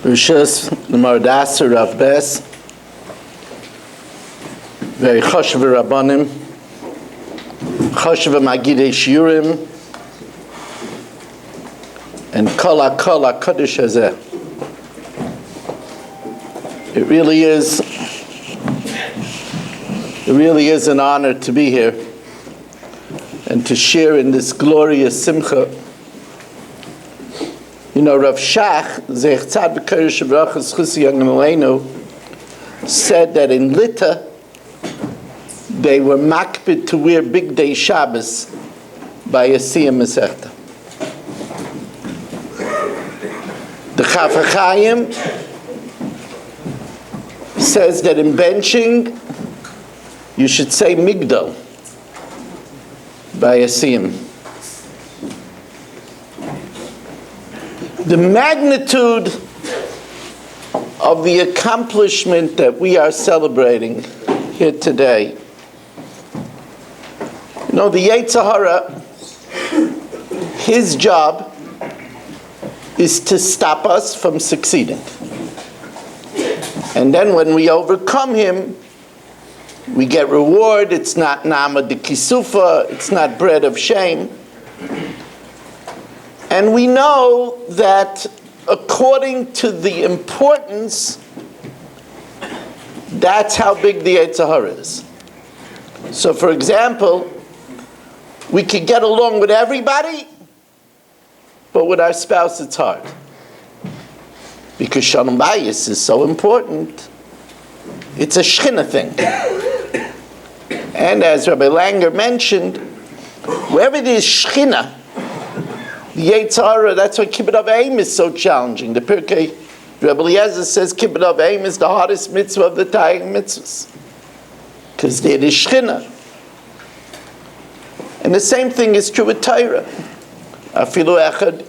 Rishus the Mardasser of Bes, very Choshev Rabbanim, Choshev Magidei Shiurim, and Kol HaKol HaKadosh Hazeh. It really is an honor to be here and to share in this glorious simcha. You know, Rav Shach, Zech Tzad B'Kodesh Brachas Chusi Yagim said that in Lita, they were makbid to wear Big Day Shabbos by a Siyum Masechta. The Chaf HaChaim says that in benching, you should say Migdal by a Siyum. The magnitude of the accomplishment that we are celebrating here today. You know, the Yetzer Hara, his job is to stop us from succeeding. And then when we overcome him, we get reward. It's not Nama de Kisufa, it's not bread of shame. And we know that according to the importance, that's how big the Yetzer Hara is. So for example, we could get along with everybody, but with our spouse it's hard. Because Shalom Bayis is so important. It's a Shechina thing. And as Rabbi Langer mentioned, wherever there's Shechina, the Yetzer Hara, that's why Kibbut Av V'Eim is so challenging. The Pirkei, Rebbe Eliezer says Kibbut Av V'Eim is the hardest mitzvah of the Taying mitzvahs. Because there is Shechina. And the same thing is true with Torah. Afilu Echad,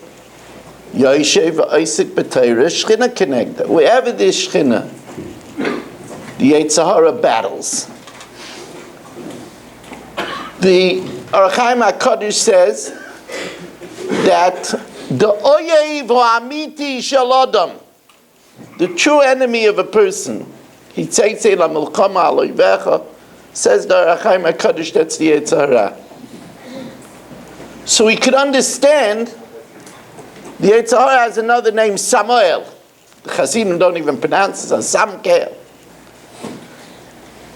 Yoshev Isaac B'Torah, Shechina Kenegda. Wherever there's Shechina, the Yetzer Hara battles. The Orach Chaim HaKadosh says that the Oyev Ha'amiti Shel Adam, the true enemy of a person, says the Orach Chaim HaKadosh, that's the Yetzer Hara. So we could understand the Yetzer Hara has another name, Samuel. The Chassidim don't even pronounce it, Samkel.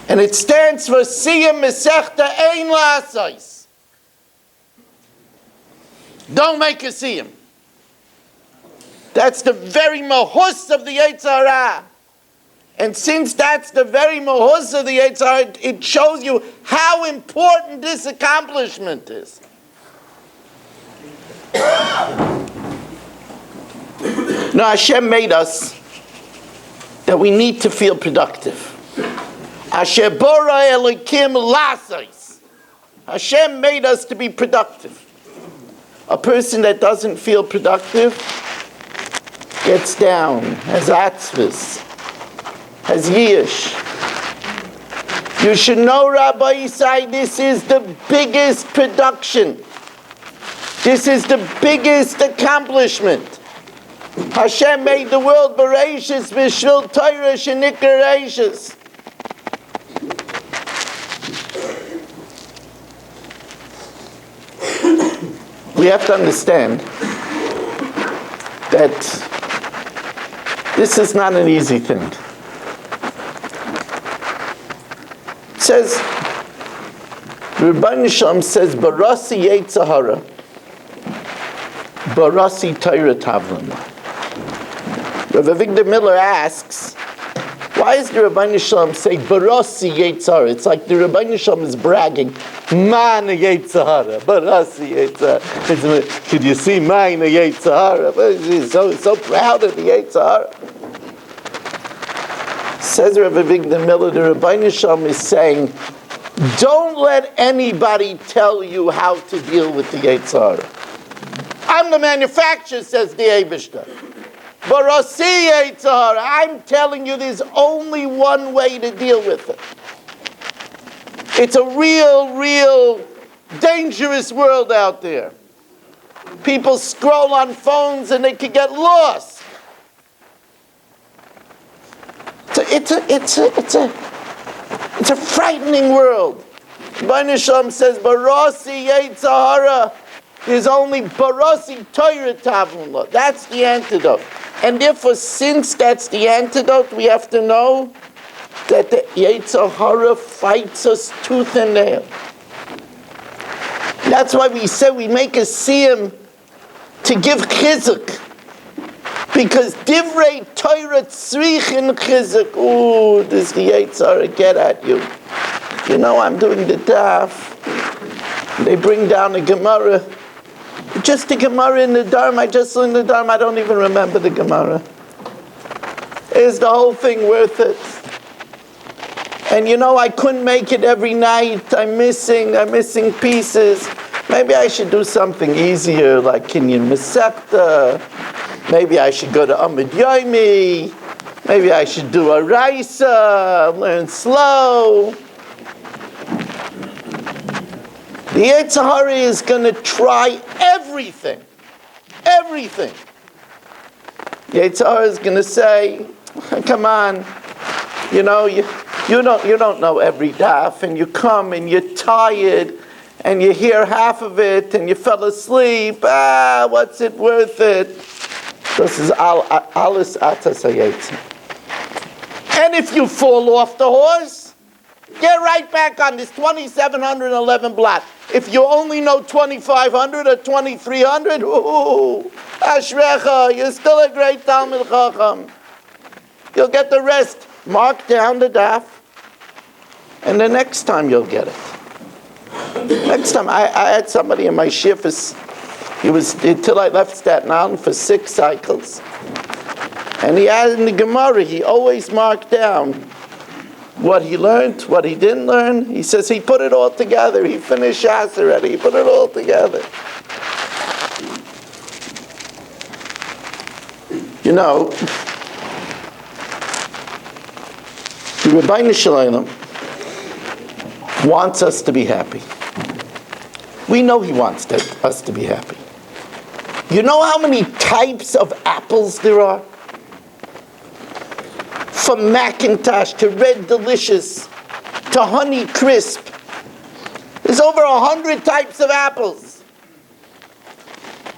And it stands for Siyum Masechta Ein La'asais. Don't make a Siyum. That's the very mahus of the Yetzer Hara. And since that's the very mahus of the Yetzer Hara, it shows you how important this accomplishment is. Now Hashem made us that we need to feel productive. Asher bara Elokim la'asais. Hashem made us to be productive. A person that doesn't feel productive gets down, has atzvus, has yish. You should know, Rabbi Yisai, this is the biggest production. This is the biggest accomplishment. Hashem made the world Bereshis B'Shvil Torah Shenikra Reishis. We have to understand that this is not an easy thing. It says, Rebbeinu Shalom says, Barasi Yetzer Hara, Barasi Torah Tavlin. Rav Avigdor Miller asks, why does the Rebbeinu Shalom say Barasi Yetzer Hara? It's like the Rebbeinu Shalom is bragging, Man Yetzer Hara, Barasi Yetzer Hara. Could you see mine Yetzer Hara? He's so proud of the Yetzer Hara. Says Rav Avigdor Miller, the Rebbeinu Shalom is saying, don't let anybody tell you how to deal with the Yetzer Hara. I'm the manufacturer, says the Eibishter. Barasi Yetzer Hara, I'm telling you there's only one way to deal with it. It's a real dangerous world out there. People scroll on phones and they can get lost. it's a frightening world. Nashim says, Barasi Yetzahara, there's only Barasi Torah Tavlin. That's the antidote. And therefore, since that's the antidote, we have to know that the Yetzahara fights us tooth and nail. That's why we say we make a Siyum to give chizuk. Because divrei Torah tzrichin chizuk. Ooh, does the Yetzirah get at you? You know, I'm doing the daf. They bring down a Gemara. Just the Gemara in the Dharma. I just learned the Dharma. I don't even remember the Gemara. Is the whole thing worth it? And you know, I couldn't make it every night. I'm missing pieces. Maybe I should do something easier, like Kinyan Masechta. Maybe I should go to Amud Yomi. Maybe I should do a Raisa, learn slow. The Yetzirah is going to try everything. Everything. The Yetzirah is going to say, come on, you know, you don't know every daf, and you come and you're tired, and you hear half of it, and you fell asleep. What's it worth it? This is Alis Atas HaYetzirah. And if you fall off the horse, get right back on this 2,711 blot. If you only know 2,500 or 2,300, ooh, Ashrecha, you're still a great Talmid Chacham. You'll get the rest. Mark down the daf, and the next time you'll get it. Next time, I had somebody in my shifts. He was until I left Staten Island for 6 cycles, and he had in the Gemara. He always marked down what he learned, what he didn't learn. He says he put it all together. He finished Shas already. He put it all together. You know, the Rebbeinu Shalom wants us to be happy. We know he wants us to be happy. You know how many types of apples there are? From Macintosh to Red Delicious to Honey Crisp. There's over 100 types of apples.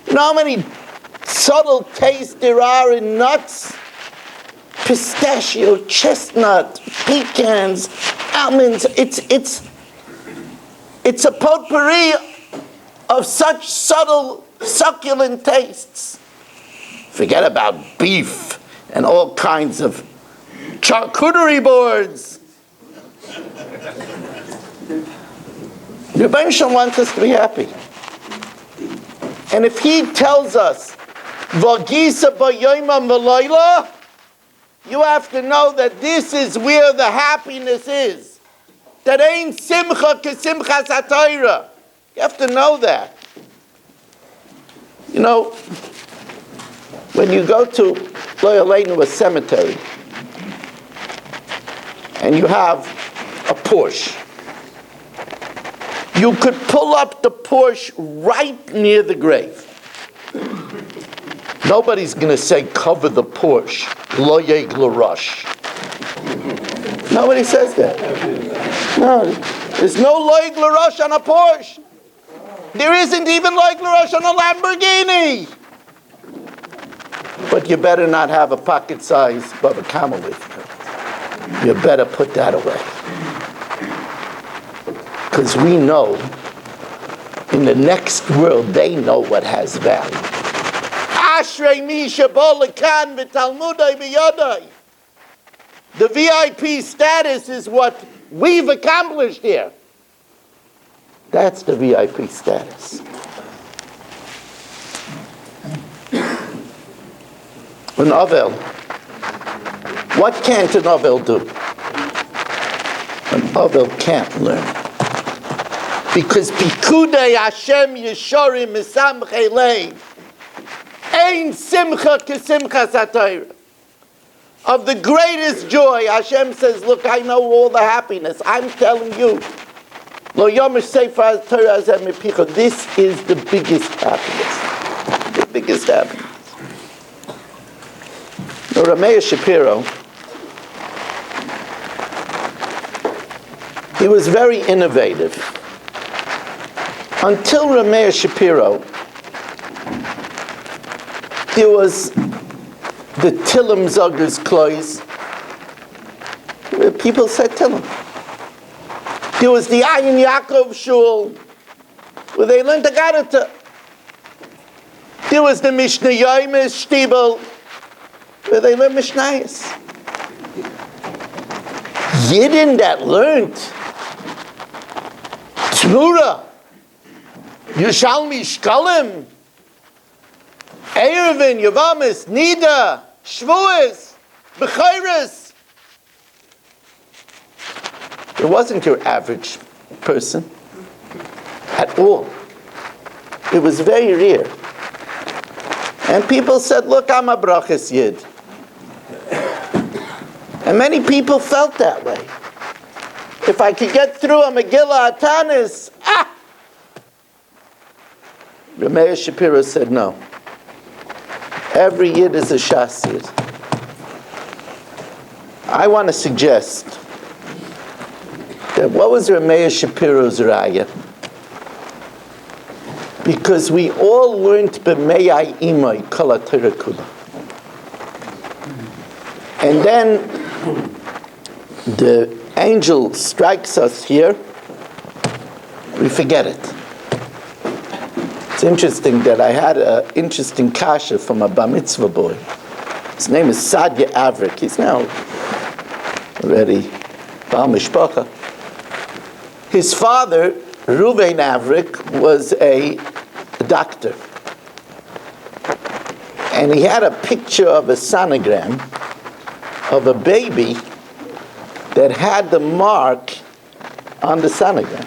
You know how many subtle tastes there are in nuts? Pistachio, chestnut, pecans, almonds. It's a potpourri of such subtle, succulent tastes. Forget about beef and all kinds of charcuterie boards. The Rebbeinu Shalom wants us to be happy. And if he tells us, V'gisa b'yoyma v'layla, you have to know that this is where the happiness is. That ain't simcha k'simchas haTorah. You have to know that. You know, when you go to Lo Yaleinu, a cemetery, and you have a Porsche, you could pull up the Porsche right near the grave. Nobody's going to say, cover the Porsche. Lo yeg l'rosh. Nobody says that. No, there's no lo yeg l'rosh on a Porsche. There isn't even lo yeg l'rosh on a Lamborghini. But you better not have a pocket-sized Bubba Camel with you. You better put that away. Because we know, in the next world, they know what has value. Ashrei mi shebo lekan v'talmudai b'yodai. The VIP status is what we've accomplished here. That's the VIP status. An Avel. What can't an Avel do? An Avel can't learn. Because Pikudei Hashem Yeshorim Misamchei Lev Ein Simcha K'Simchas HaTorah. Of the greatest joy, Hashem says, look, I know all the happiness. I'm telling you. Lo Yomer Sefer HaTorah Hazeh Mipicha. This is the biggest happiness. The biggest happiness. Now, Rameh Shapiro, He was very innovative. Until Rameir Shapiro, there was the Tillim Zogger's Klois, where people said Tillim. There was the Ayin Yaakov Shul, where they learned the Garata. There was the Mishnah Yomis Shtibel, where they learned Mishnayos. Yidden that learned Tmura, Yushalmi Shkalim, Erevin, Yavamis, Nida, Shvuas, Bechayres. It wasn't your average person at all. It was very rare. And people said, look, I'm a brachas yid. And many people felt that way. If I could get through a Megillah Atanis, Rameir Shapiro said no. Every yid is a Shas yid. I want to suggest that what was Rameir Shapiro's raya? Because we all learned b'meyai imay kol ha'Torah kula. And then the angel strikes us here, we forget it. It's interesting that I had an interesting kasha from a bar mitzvah boy. His name is Sadia Avrik. He's now already Baal Mishpacha. His father, Ruvain Avrik, was a doctor. And he had a picture of a sonogram of a baby that had the mark on the sonogram.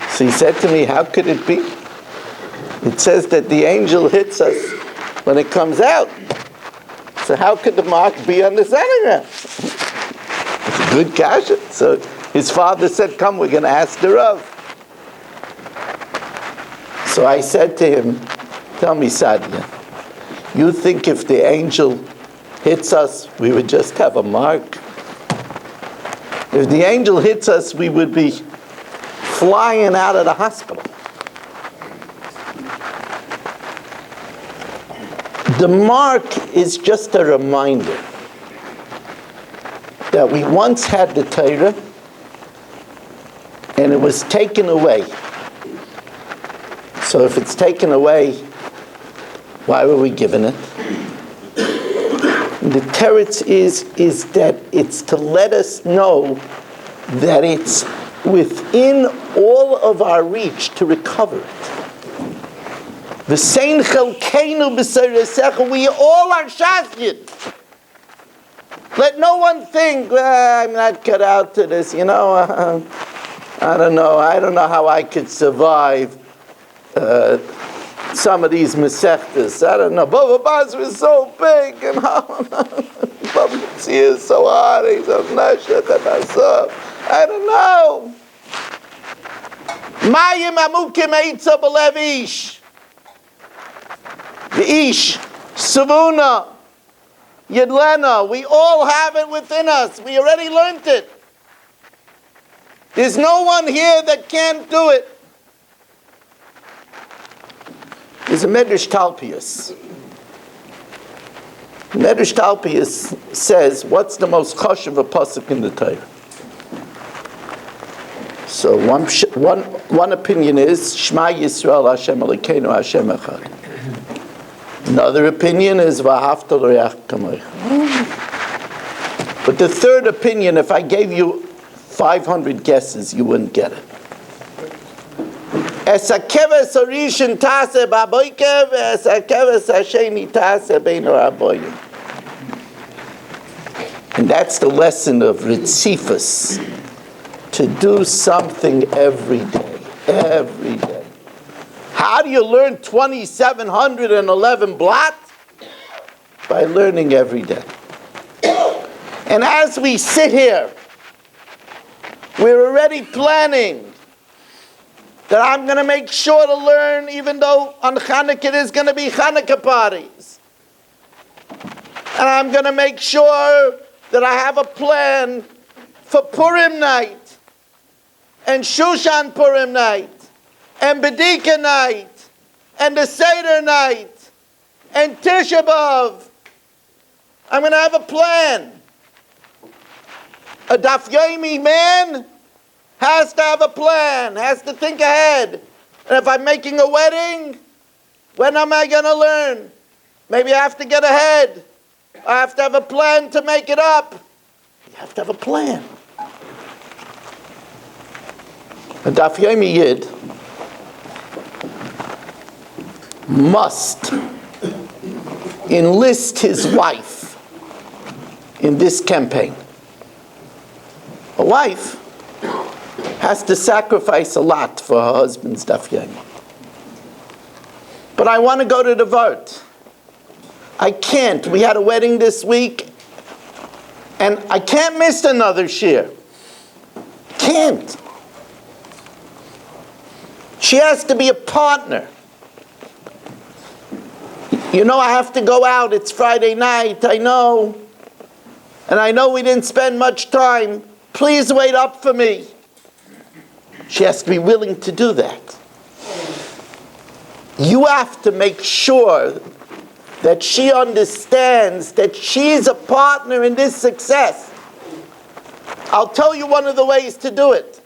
So he said to me, how could it be? It says that the angel hits us when it comes out. So how could the mark be on the sonogram? It's a good kasha. So his father said, come, we're going to ask the Rav. So I said to him, tell me, Sadia, you think if the angel hits us, we would just have a mark? If the angel hits us, we would be flying out of the hospital. The mark is just a reminder that we once had the Torah and it was taken away. So if it's taken away, why were we given it? The teretz is that it's to let us know that it's within all of our reach to recover it. V'sein chelkeinu b'seiresecha, we all are shasgid. Let no one think, I'm not cut out to this, I don't know how I could survive some of these mesechtas. I don't know. Baba Basra is so big, and Baba Tzia is so hard, he's so nashat and asaf. I don't know. Mayim amukim eitza b'lev ish. The ish, savuna, yidlena, we all have it within us. We already learned it. There's no one here that can't do it. There's a Medrash Talpius. Medrash Talpius says, what's the most chashuv of a pasuk in the Torah? So one opinion is, Shema Yisrael Hashem Elokeinu Hashem Echad. Another opinion is, V'ahavta l'reach kamocha. But the third opinion, if I gave you 500 guesses, you wouldn't get it. Es hakeves harishin taseh b'aboikev, es hakeves hasheni taseh beino haboyim. And that's the lesson of Ritzifus, to do something every day, every day. How do you learn 2,711 blot? By learning every day. And as we sit here, we're already planning that I'm going to make sure to learn, even though on Hanukkah there's going to be Hanukkah parties. And I'm going to make sure that I have a plan for Purim night, and Shushan Purim night, and Bedika night, and the Seder night, and Tisha B'Av. I'm going to have a plan. A Daf Yomi man has to have a plan, has to think ahead. And if I'm making a wedding, when am I going to learn? Maybe I have to get ahead. I have to have a plan to make it up. You have to have a plan. A Daf Yomi Yid must enlist his wife in this campaign. A wife has to sacrifice a lot for her husband's Daf Yomi. But I want to go to the Vart. I can't. We had a wedding this week, and I can't miss another shir. Can't. She has to be a partner. You know I have to go out. It's Friday night. I know. And I know we didn't spend much time. Please wait up for me. She has to be willing to do that. You have to make sure that she understands that she's a partner in this success. I'll tell you one of the ways to do it.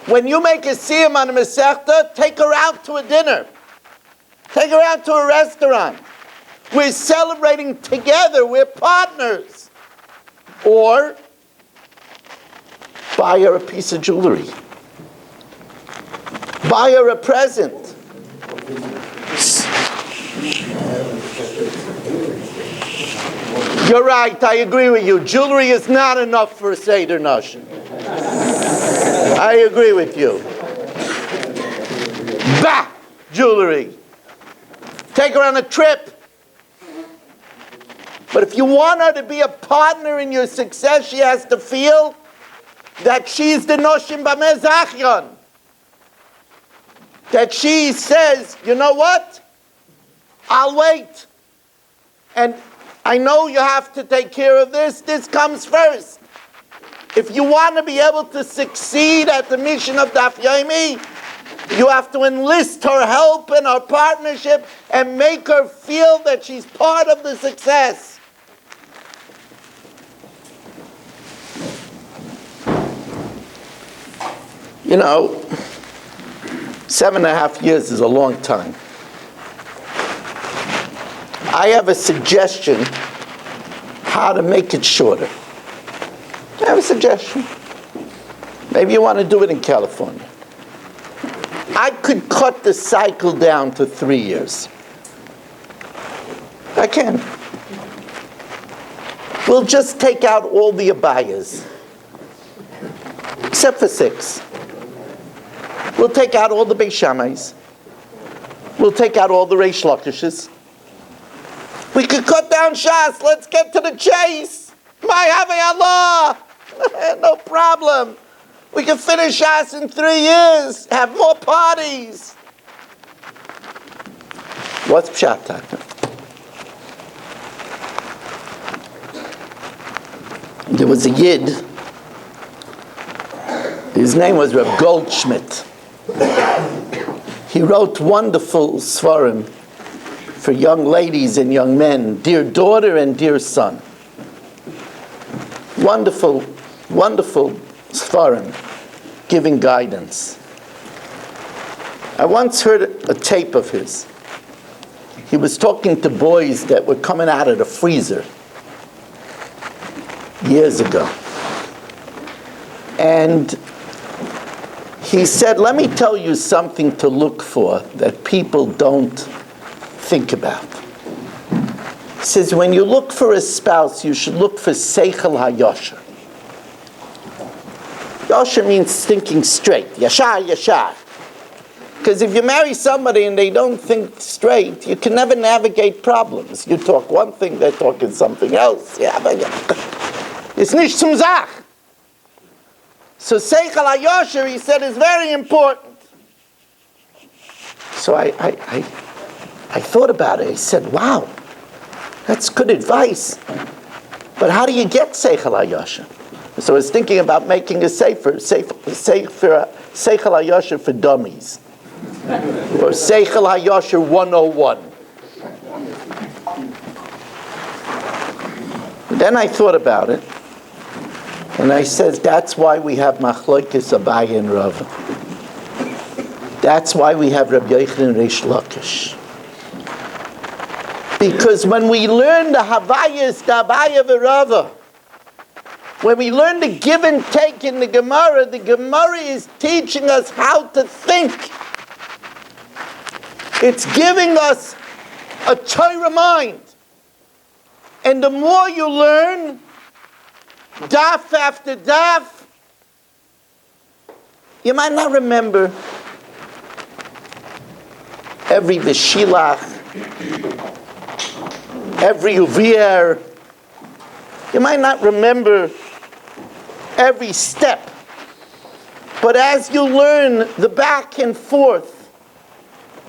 When you make a Siyum on a Masechta, take her out to a dinner. Take her out to a restaurant. We're celebrating together. We're partners. Or buy her a piece of jewelry. Buy her a present. You're right, I agree with you. Jewelry is not enough for a Seder Nashim. I agree with you. Bah! Jewelry. Take her on a trip. But if you want her to be a partner in your success, she has to feel that she's the Nashim B'mezachyon. That she says, you know what? I'll wait. And I know you have to take care of this. This comes first. If you want to be able to succeed at the mission of Daf Yomi, you have to enlist her help and her partnership and make her feel that she's part of the success. You know, 7.5 years is a long time. I have a suggestion how to make it shorter. I have a suggestion. Maybe you want to do it in California. I could cut the cycle down to 3 years. I can. We'll just take out all the abayas, except for 6. We'll take out all the Beis Shamais. We'll take out all the Reish Lakishes. We could cut down Shas. Let's get to the chase. My Allah. No problem. We can finish Shas in 3 years. Have more parties. What's Pshat, Taka? There was a Yid. His name was Reb Goldschmidt. He wrote wonderful svarim for young ladies and young men, dear daughter and dear son. Wonderful, wonderful svarim, giving guidance. I once heard a tape of his. He was talking to boys that were coming out of the freezer years ago. And he said, let me tell you something to look for that people don't think about. He says, when you look for a spouse, you should look for Seichel HaYosher. Yosher means thinking straight. Yashar, yashar. Because if you marry somebody and they don't think straight, you can never navigate problems. You talk one thing, they're talking something else. Yeah, but it's nicht zum Sach. So Seichel HaYosher, he said, is very important. So I thought about it. I said, wow, that's good advice. But how do you get Seichel HaYosher? So I was thinking about making a Seichel HaYosher for dummies. Or Seichel HaYosher 101. Then I thought about it, and I said, that's why we have Machlokes Abaye and Rava. That's why we have Rabbi Yochanan and Reish Lakish. Because when we learn the Havayas, the Abaye and Rava, when we learn the give and take in the Gemara is teaching us how to think. It's giving us a Torah mind. And the more you learn, daf after daf, you might not remember every Veshilach, every Uvier. You might not remember every step. But as you learn the back and forth,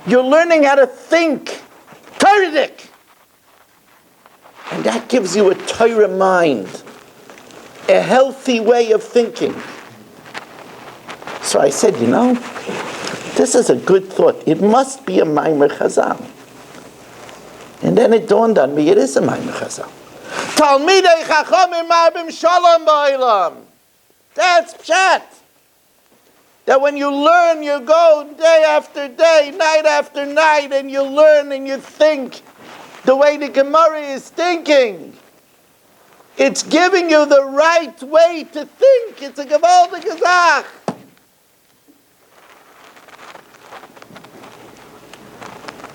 you're learning how to think Torah-dik. And that gives you a Torah mind, a healthy way of thinking. So I said, this is a good thought. It must be a Maimer Chazal. And then it dawned on me, it is a Maimer Chazal. Talmidei Chachamim Marbim Shalom Ba'olam. That's pshat. That when you learn, you go day after day, night after night, and you learn and you think the way the Gemara is thinking. It's giving you the right way to think. It's a gewaltige Sach.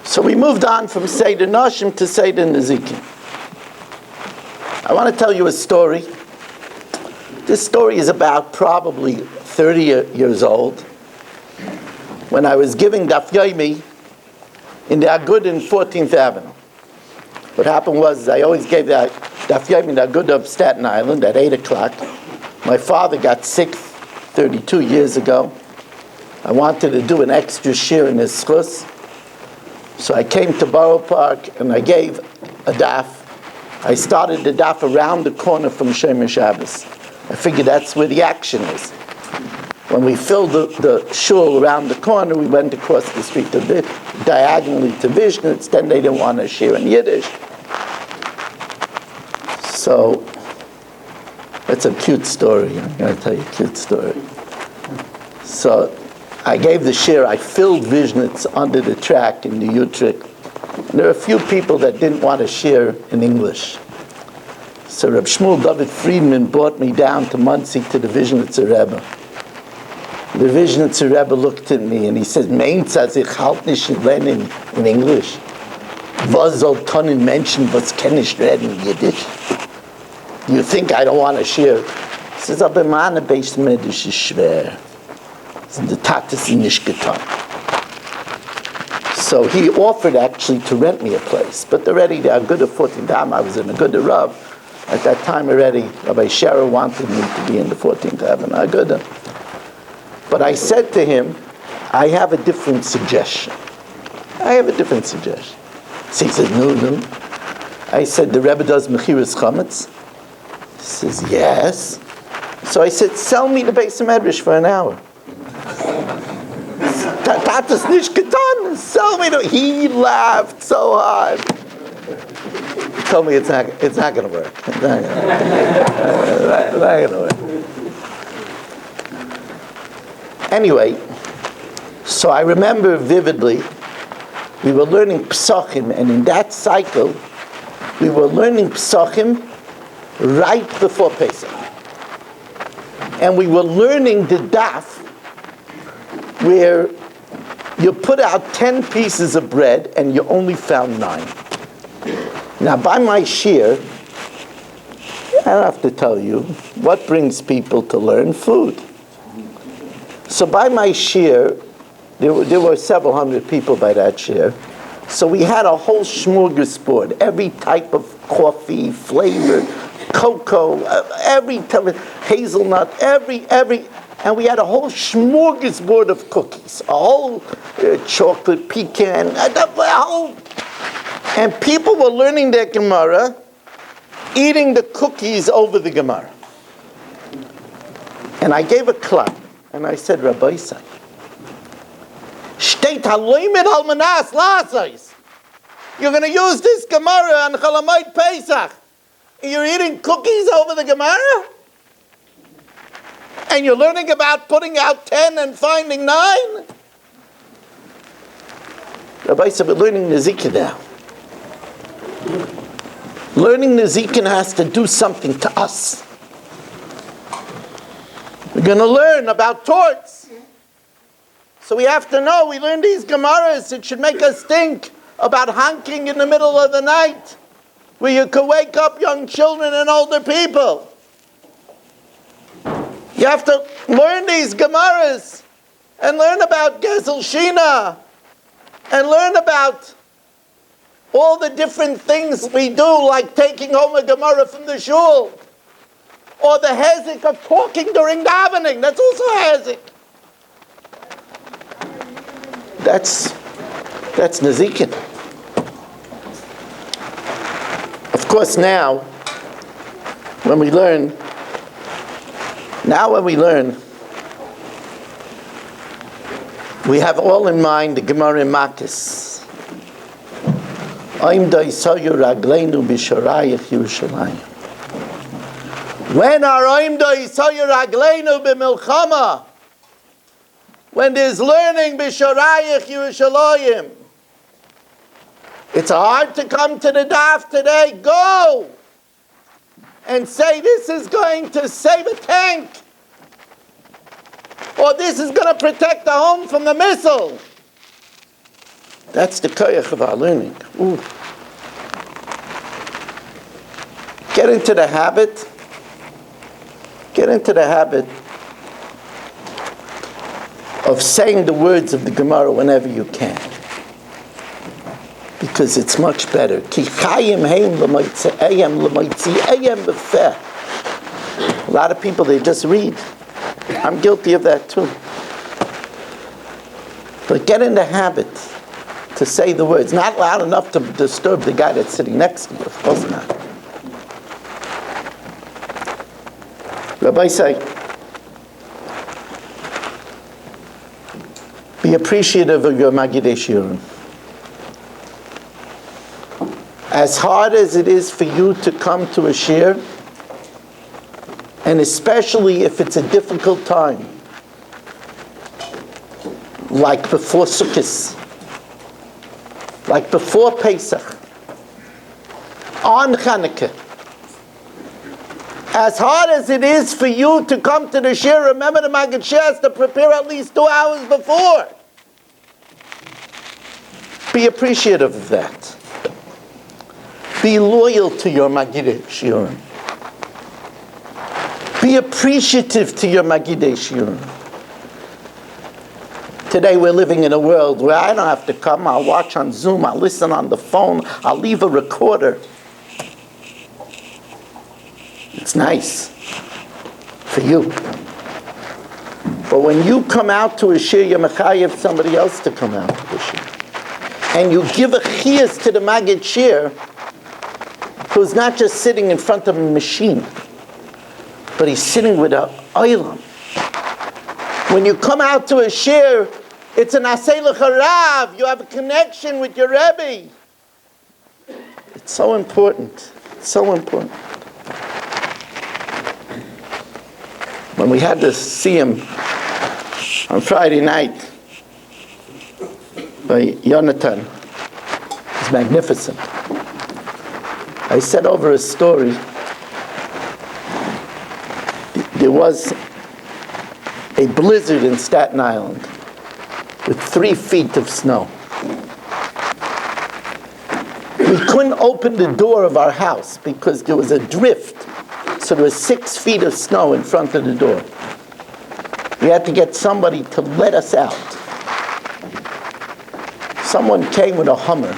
So we moved on from Seder Nashim to Seder Nezikin. I want to tell you a story. This story is about probably 30 years old. When I was giving Daf Yomi in the Agud in 14th Avenue. What happened was, I always gave that Daf Yomi in the Agud of Staten Island at 8 o'clock. My father got sick 32 years ago. I wanted to do an extra shir in his schus. So I came to Borough Park and I gave a daf. I started the daf around the corner from Shomer Shabbos. I figured that's where the action is. When we filled the shul around the corner, we went across the street diagonally to Vishnitz. Then they didn't want to share in Yiddish. So, it's a cute story. I'm going to tell you a cute story. So, I gave the shir, I filled Vishnitz under the track in the Utrecht. And there were a few people that didn't want to share in English. So Reb Shmuel David Friedman brought me down to Monsey to the Vishnitzer Rebbe. The Vishnitzer Rebbe looked at me and he said, "Meint as ich halt nicht lernen in English? Was soll können Menschen, was kann ich reden in Yiddish? You think I don't want to share?" He says, "Aber meine Beismedisch ist schwer. The tat ist nicht getan." So he offered actually to rent me a place. But already the Agudah 14th Am, I was in Agudah Rav. At that time already, Rabbi Scherer wanted me to be in the 14th Avenue Agudah. But I said to him, I have a different suggestion. So he says, no. I said, the Rebbe does Mechiras Chametz? He says, yes. So I said, sell me the Beis Medrash for an hour. Tatas nicht getan. Sell me the... He laughed so hard. He told me it's not going to work. It's not going to work. Anyway, so I remember vividly, we were learning Psachim, and in that cycle, we were learning Psachim right before Pesach. And we were learning the daf, where you put out 10 pieces of bread and you only found 9. Now, by my shir, I don't have to tell you what brings people to learn food. So by my shir, there were several hundred people by that shir. So we had a whole smorgasbord, every type of coffee, flavor, cocoa, every type of hazelnut, every, and we had a whole smorgasbord of cookies, a whole chocolate pecan, and people were learning their Gemara, eating the cookies over the Gemara. And I gave a clap, and I said, Rabbi Isai, Shteit haloimed almanas lasais. You're going to use this Gemara on Chalamayit Pesach. You're eating cookies over the Gemara? And you're learning about putting out 10 and finding 9? Rabbi said, we're learning Nezikin now. Learning Nezikin has to do something to us. We're going to learn about torts. So we have to know, we learn these Gemaras, it should make us think about honking in the middle of the night, where you could wake up young children and older people. You have to learn these Gemaras and learn about Gezel Shina and learn about all the different things we do, like taking home a Gemara from the shul, or the hezek of talking during davening. That's also a hezek. That's Nezikin. Of course, now, when we learn, we have all in mind the Gemara in Makis. When our Oimda Yisayu Ragleinu b'milchama, when there's learning b'sharayich Yerushalayim, it's hard to come to the daf today. Go and say this is going to save a tank, or this is going to protect the home from the missile. That's the koyach of our learning. Ooh. Get into the habit of saying the words of the Gemara whenever you can, because it's much better. A lot of people, they just read. I'm guilty of that too. But get in the habit to say the words. Not loud enough to disturb the guy that's sitting next to you, of course not. Rabbi say, be appreciative of your Magidei Shiurim. As hard as it is for you to come to a shir, and especially if it's a difficult time, like before Sukkot, like before Pesach, on Chanukah, as hard as it is for you to come to the shir, remember the Maggid Shir has to prepare at least 2 hours before. Be appreciative of that. Be loyal to your Magidei Shiurim. Be appreciative to your Magidei Shiurim. Today we're living in a world where I don't have to come, I'll watch on Zoom, I'll listen on the phone, I'll leave a recorder. It's nice for you. But when you come out to a shir, you're mechayev somebody else to come out to the shir. And you give a chiyas to the Maggid Shir, who's not just sitting in front of a machine, but he's sitting with an oilam. When you come out to a shir, it's an asay l'charav. You have a connection with your Rebbe. It's so important. It's so important. When we had the Siyum on Friday night by Yonatan, it's magnificent. I said over a story. There was a blizzard in Staten Island with 3 feet of snow. We couldn't open the door of our house because there was a drift. So there was 6 feet of snow in front of the door. We had to get somebody to let us out. Someone came with a Hummer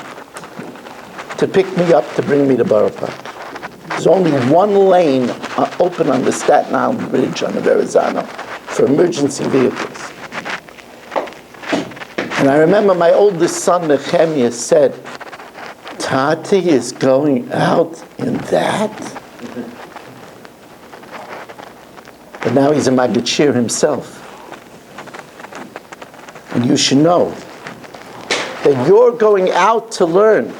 to pick me up to bring me to Borough Park. There's only one lane open on the Staten Island Bridge on the Verrazano for emergency vehicles. And I remember my oldest son, Nehemiah, said, Tati is going out in that? But now he's a Magachir himself. And you should know that you're going out to learn.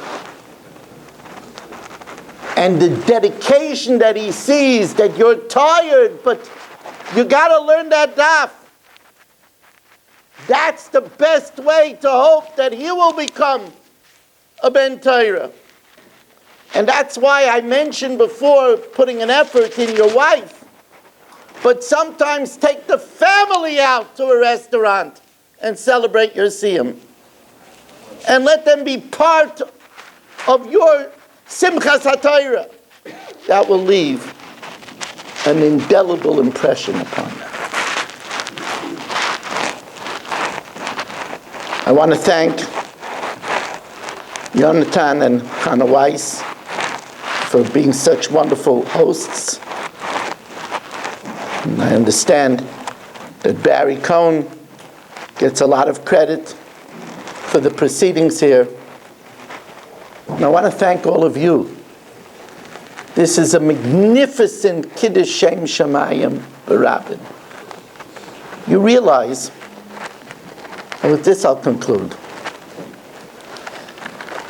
And the dedication that he sees, that you're tired, but you got to learn that daf. That's the best way to hope that he will become a Ben Torah. And that's why I mentioned before putting an effort in your wife. But sometimes take the family out to a restaurant and celebrate your Siyum. And let them be part of your Simchas HaTorah. That will leave an indelible impression upon them. I want to thank Yonatan and Hannah Weiss for being such wonderful hosts. And I understand that Barry Cohn gets a lot of credit for the proceedings here. And I want to thank all of you. This is a magnificent Kiddush Shem Shamayim Barabin. You realize, and with this I'll conclude,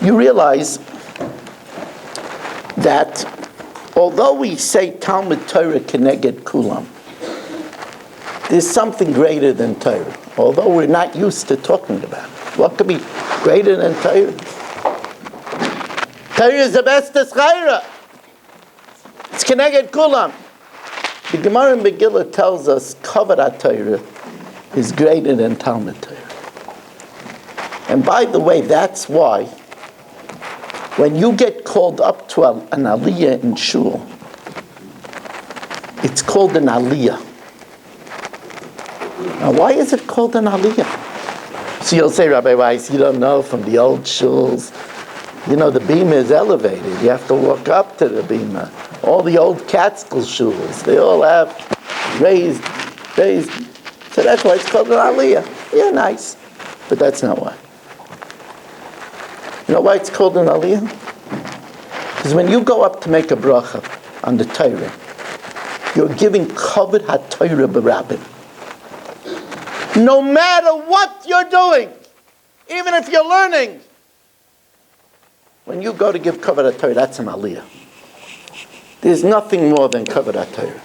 you realize that although we say Talmud Torah Keneged Kulam, there's something greater than Torah, although we're not used to talking about it. What could be greater than Torah? Torah is the best Chayra. It's Keneged Kulam. The Gemara in Megillah tells us Kavod Torah is greater than Talmud Torah. And by the way, that's why when you get called up to an aliyah in shul, it's called an aliyah. Now, why is it called an aliyah? So you'll say, Rabbi Weiss, you don't know from the old shuls. You know, the bima is elevated. You have to walk up to the bima. All the old Catskill shuls, they all have raised. So that's why it's called an aliyah. Yeah, nice. But that's not why. You know why it's called an aliyah? Because when you go up to make a bracha on the Torah, you're giving kavod HaTorah b'rabim. No matter what you're doing, even if you're learning, when you go to give kavod HaTorah, that's an aliyah. There's nothing more than kavod HaTorah.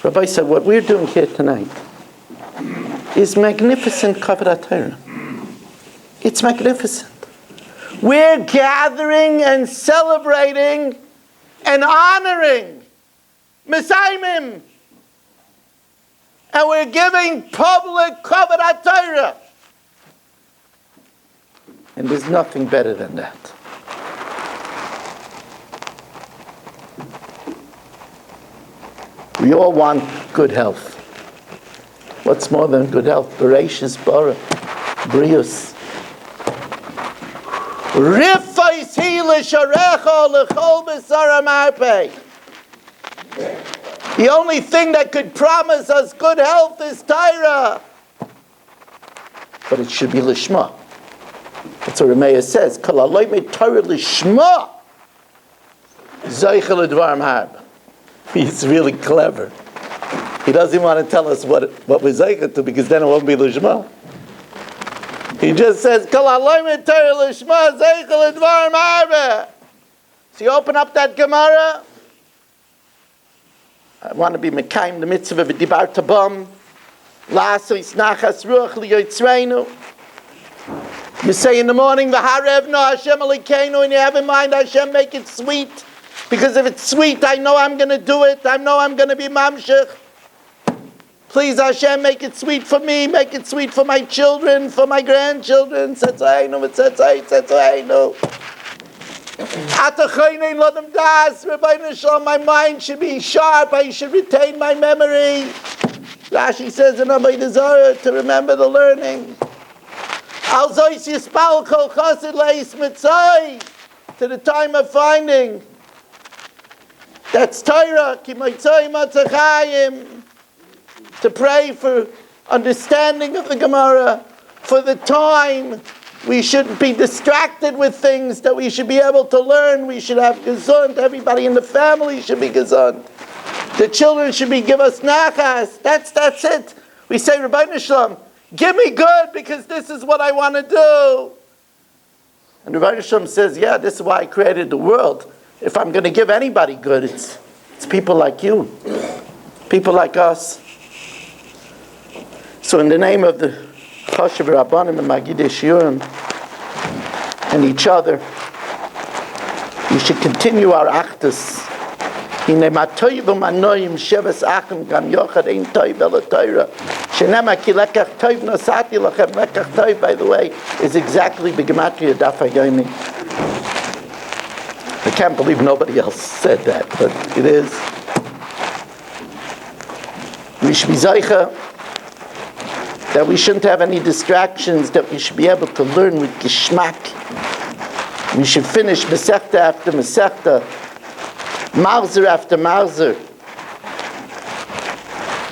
Rabbi said, what we're doing here tonight is magnificent kavod HaTorah. It's magnificent. We're gathering and celebrating and honoring Mesayimim. And we're giving public kavod HaTorah. And there's nothing better than that. We all want good health. What's more than good health? Bereshis bara, brius. Rifais hi l'sharecha l'chol b'sar ha'marpeh. The only thing that could promise us good health is Torah. But it should be lishma. That's what Rameh says. Kol aloi me Torah lishma. Zeichel l'dvarim harb. He's really clever. He doesn't want to tell us what we're zeichel to, because then it won't be lishma. He just says, Kol aloi me Torah lishma zeichel l'dvarim harb. So you open up that Gemara. I want to be mekayim the mitzvah v'dibar tabam, la'asos nachas ruach liyotzreinu. You say in the morning, v'harevno Hashem alikeinu, and you have in mind, Hashem, make it sweet, because if it's sweet, I know I'm going to do it. I know I'm going to be mamshech. Please, Hashem, make it sweet for me, make it sweet for my children, for my grandchildren. Tzetzainu v'tzetzainu. My mind should be sharp. I should retain my memory. Rashi says in Avodah Zarah to remember the learning. To the time of finding. That's Torah. To pray for understanding of the Gemara. For the time. We shouldn't be distracted with things that we should be able to learn. We should have gesund. Everybody in the family should be gesund. The children should give us nachas. That's it. We say, Rabbeinu Shalom, give me good because this is what I want to do. And Rabbeinu Shalom says, yeah, this is why I created the world. If I'm going to give anybody good, it's people like you, people like us. So in the name of the Chashav Rabbanim and Magidei Siyum and each other, we should continue our actus. Hine matoyv umanoyim shevas achim gam yochad ein toyv el Torah. Shenema ki lekach toyv nosati lachem. Lekach toyv, by the way, is exactly the gematria Daf Yomi. I can't believe nobody else said that, but it is. We should be zeicha that we shouldn't have any distractions, that we should be able to learn with geschmack. We should finish Masechta after Masechta, Marzer after Marzer.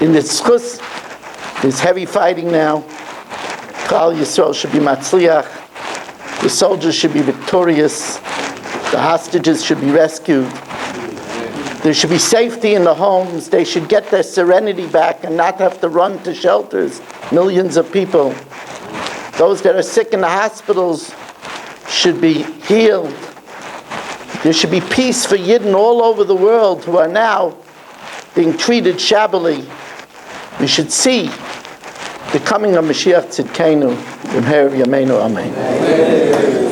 In the Tzchus, there's heavy fighting now. Klal Yisrael should be Matzliach. The soldiers should be victorious. The hostages should be rescued. There should be safety in the homes. They should get their serenity back and not have to run to shelters. Millions of people. Those that are sick in the hospitals should be healed. There should be peace for Yidden all over the world who are now being treated shabbily. We should see the coming of Mashiach Tzidkenu. B'mher Yameinu Amen.